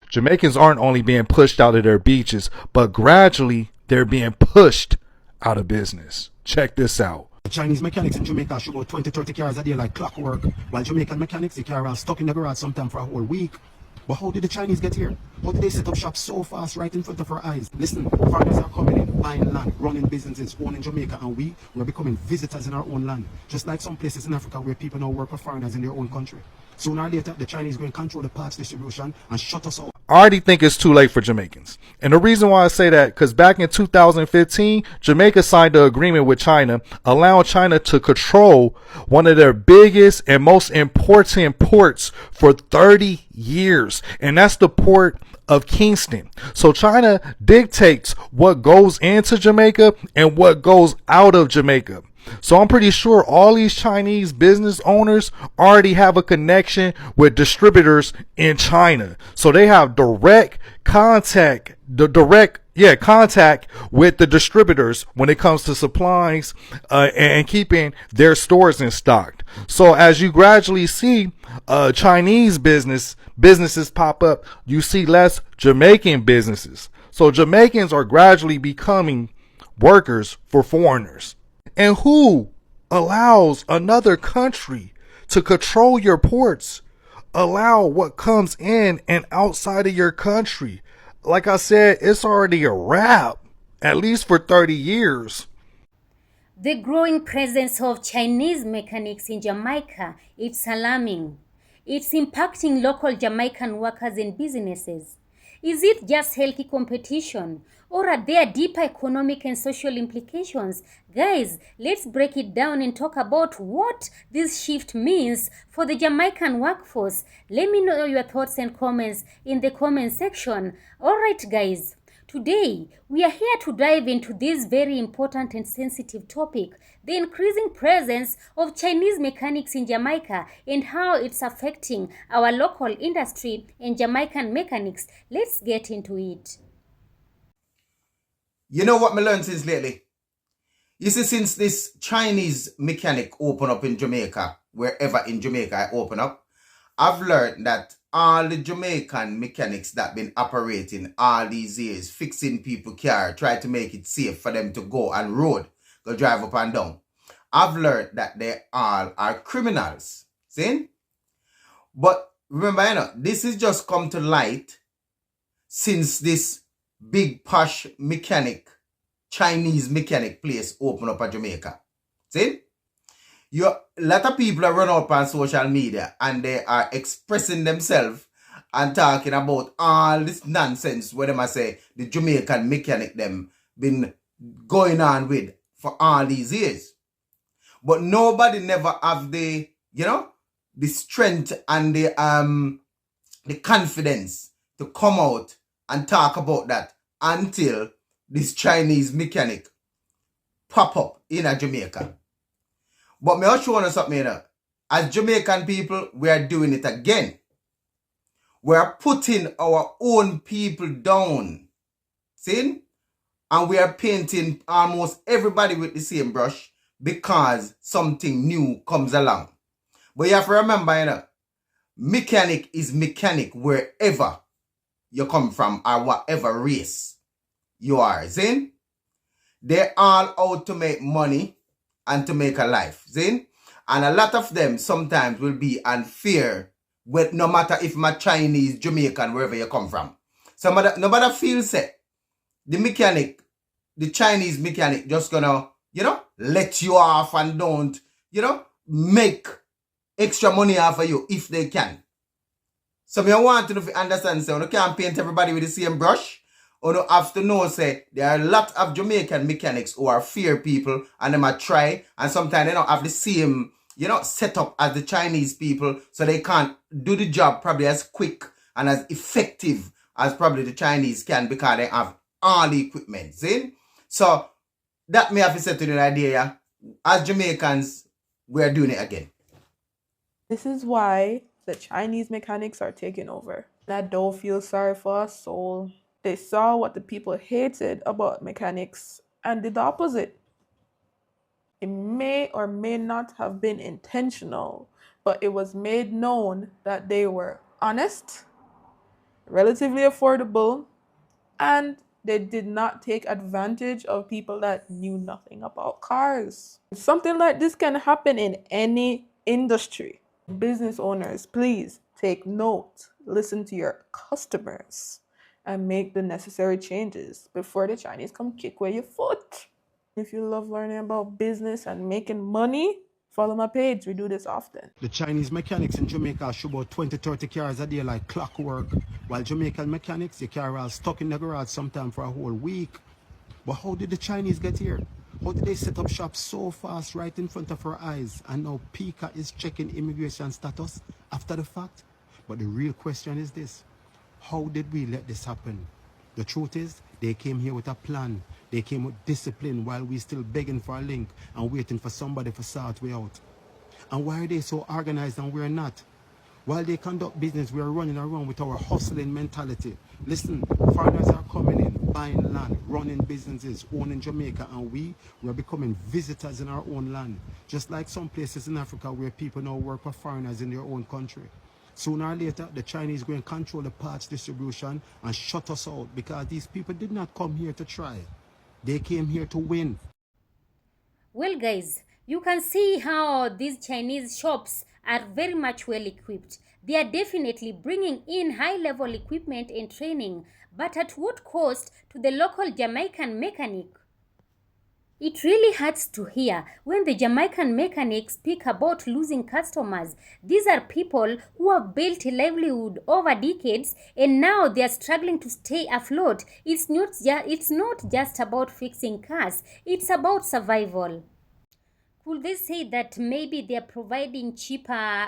Jamaicans aren't only being pushed out of their beaches, but gradually they're being pushed out of business. Check this out. Chinese mechanics in Jamaica should go 20, 30 cars a day like clockwork, while Jamaican mechanics, the car are stuck in the garage sometime for a whole week. But how did the Chinese get here? How did they set up shop so fast right in front of our eyes? Listen, foreigners are coming in, buying land, running businesses, owning Jamaica, and we're becoming visitors in our own land. Just like some places in Africa where people now work for foreigners in their own country. Sooner or later, the Chinese will control the parts distribution and shut us out. I already think it's too late for Jamaicans. And the reason why I say that, because back in 2015, Jamaica signed an agreement with China, allowing China to control one of their biggest and most important ports for 30 years. And that's the port of Kingston. So China dictates what goes into Jamaica and what goes out of Jamaica. So I'm pretty sure all these Chinese business owners already have a connection with distributors in China. So they have contact with the distributors when it comes to supplies and keeping their stores in stock. So as you gradually see Chinese businesses pop up, you see less Jamaican businesses. So Jamaicans are gradually becoming workers for foreigners. And who allows another country to control your ports, allow what comes in and outside of your country? Like I said, it's already a wrap, at least for 30 years. The growing presence of Chinese mechanics in Jamaica is alarming. It's impacting local Jamaican workers and businesses. Is it just healthy competition, or are there deeper economic and social implications? Guys, let's break it down and talk about what this shift means for the Jamaican workforce. Let me know your thoughts and comments in the comment section. Alright guys, today we are here to dive into this very important and sensitive topic, the increasing presence of Chinese mechanics in Jamaica and how it's affecting our local industry and Jamaican mechanics. Let's get into it. You know what I learned since lately? You see, since this Chinese mechanic open up in Jamaica, wherever in Jamaica I open up, I've learned that all the Jamaican mechanics that been operating all these years, fixing people car, try to make it safe for them to go on road, go drive up and down. I've learned that they all are criminals. See? But remember, this has just come to light since this big posh mechanic, Chinese mechanic place open up at Jamaica. See? A lot of people are run up on social media and they are expressing themselves and talking about all this nonsense where they say the Jamaican mechanic them been going on with for all these years. But nobody never have the strength and the confidence to come out and talk about that until this Chinese mechanic pop up in a Jamaica. But me I'll show you something, As Jamaican people, we are doing it again. We are putting our own people down. See? And we are painting almost everybody with the same brush because something new comes along. But you have to remember, mechanic is mechanic wherever you come from or whatever race you are. See? They're all out to make money and to make a life. See? And a lot of them sometimes will be unfair with no matter if I'm Chinese, Jamaican, wherever you come from. Nobody feels it. The Chinese mechanic just gonna, let you off and don't, make extra money off of you if they can. So I want to understand, so you can't paint everybody with the same brush. You have to know, say, there are a lot of Jamaican mechanics who are fair people and they might try, and sometimes they don't have the same, setup as the Chinese people, so they can't do the job probably as quick and as effective as probably the Chinese can because they have all the equipment. See? So that may have to set to the idea, as Jamaicans, we're doing it again. This is why the Chinese mechanics are taking over. I don't feel sorry for a soul. They saw what the people hated about mechanics and did the opposite. It may or may not have been intentional, but it was made known that they were honest, relatively affordable, and they did not take advantage of people that knew nothing about cars. Something like this can happen in any industry. Business owners, please take note, listen to your customers, and make the necessary changes before the Chinese come kick where your foot. If you love learning about business and making money, follow my page. We do this often. The Chinese mechanics in Jamaica show about 20, 30 cars a day like clockwork, while Jamaican mechanics, the car are stuck in the garage sometime for a whole week. But how did the Chinese get here? How did they set up shop so fast right in front of our eyes? And now Pika is checking immigration status after the fact? But the real question is this: how did we let this happen? The truth is, they came here with a plan. They came with discipline while we still begging for a link and waiting for somebody to sort we out. And why are they so organized and we're not? While they conduct business, we are running around with our hustling mentality. Listen, foreigners are coming in, buying land, running businesses, owning Jamaica, and we're becoming visitors in our own land. Just like some places in Africa where people now work for foreigners in their own country. Sooner or later, the Chinese going to control the parts distribution and shut us out, because these people did not come here to try. They came here to win. Well, guys, you can see how these Chinese shops are very much well equipped. They are definitely bringing in high-level equipment and training, but at what cost to the local Jamaican mechanic? It really hurts to hear when the Jamaican mechanics speak about losing customers. These are people who have built a livelihood over decades and now they are struggling to stay afloat. It's not just about fixing cars, it's about survival. Could they say that maybe they are providing cheaper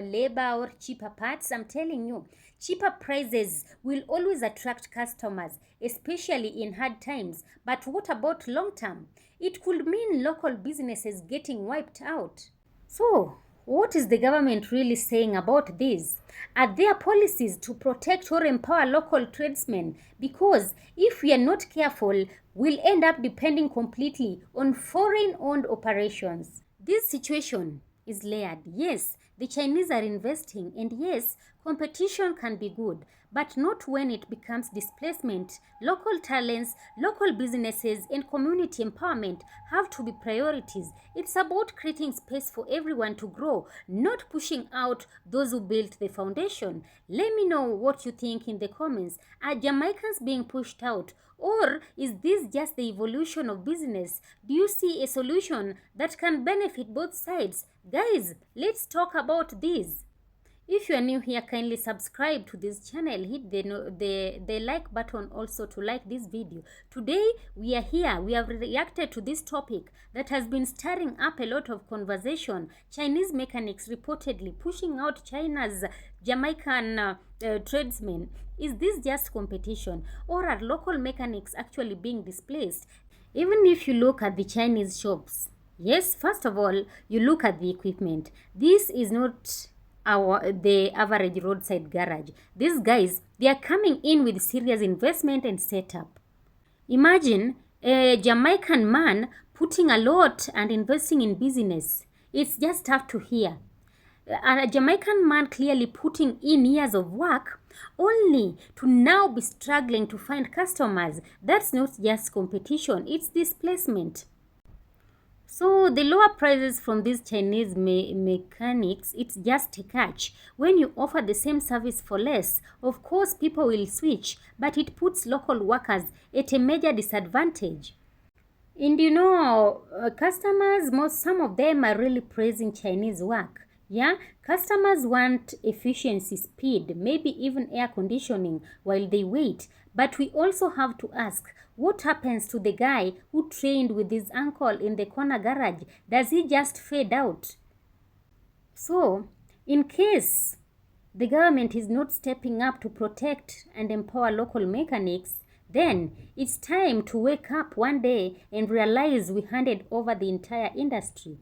labor or cheaper parts? I'm telling you, cheaper prices will always attract customers, especially in hard times. But what about long term? It could mean local businesses getting wiped out. So, what is the government really saying about this? Are there policies to protect or empower local tradesmen? Because if we are not careful, we'll end up depending completely on foreign-owned operations. This situation is layered. Yes, the Chinese are investing, and yes, competition can be good, but not when it becomes displacement. Local talents, local businesses, and community empowerment have to be priorities. It's about creating space for everyone to grow, not pushing out those who built the foundation. Let me know what you think in the comments. Are Jamaicans being pushed out? Or is this just the evolution of business? Do you see a solution that can benefit both sides? Guys, let's talk about this. If you are new here, kindly subscribe to this channel. Hit the like button also to like this video. Today, we are here. We have reacted to this topic that has been stirring up a lot of conversation. Chinese mechanics reportedly pushing out China's Jamaican tradesmen. Is this just competition, or are local mechanics actually being displaced? Even if you look at the Chinese shops, yes, first of all, you look at the equipment. This is not the average roadside garage. These guys, they are coming in with serious investment and setup. Imagine a Jamaican man putting a lot and investing in business. It's just tough to hear. A Jamaican man clearly putting in years of work only to now be struggling to find customers. That's not just competition, it's displacement. So the lower prices from these Chinese mechanics, it's just a catch. When you offer the same service for less, of course people will switch, but it puts local workers at a major disadvantage. And you know, some of them are really praising Chinese work. Yeah, customers want efficiency, speed, maybe even air conditioning while they wait. But we also have to ask, what happens to the guy who trained with his uncle in the corner garage? Does he just fade out? So, in case the government is not stepping up to protect and empower local mechanics, then it's time to wake up one day and realize we handed over the entire industry.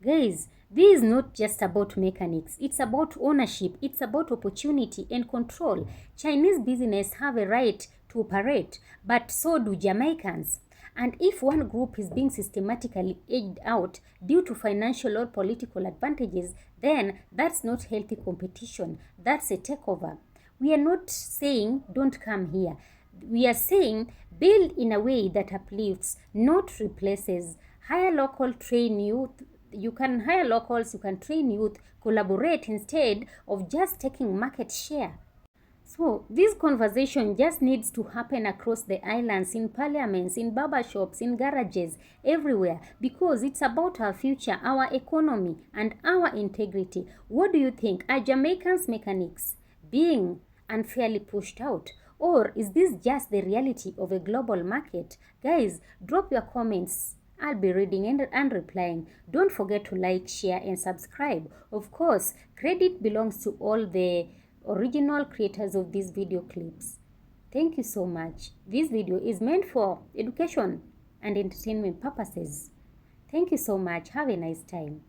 Guys, this is not just about mechanics. It's about ownership. It's about opportunity and control. Chinese business have a right to operate, but so do Jamaicans. And if one group is being systematically edged out due to financial or political advantages, then that's not healthy competition. That's a takeover. We are not saying don't come here. We are saying build in a way that uplifts, not replaces. Hire local, train youth. You can hire locals, you can train youth, collaborate instead of just taking market share. So this conversation just needs to happen across the islands, in parliaments, in barber shops, in garages, everywhere, because it's about our future, our economy, and our integrity. What do you think? Are Jamaicans mechanics being unfairly pushed out? Or is this just the reality of a global market? Guys, drop your comments. I'll be reading and replying. Don't forget to like, share, and subscribe. Of course, credit belongs to all the original creators of these video clips. Thank you so much. This video is meant for education and entertainment purposes. Thank you so much. Have a nice time.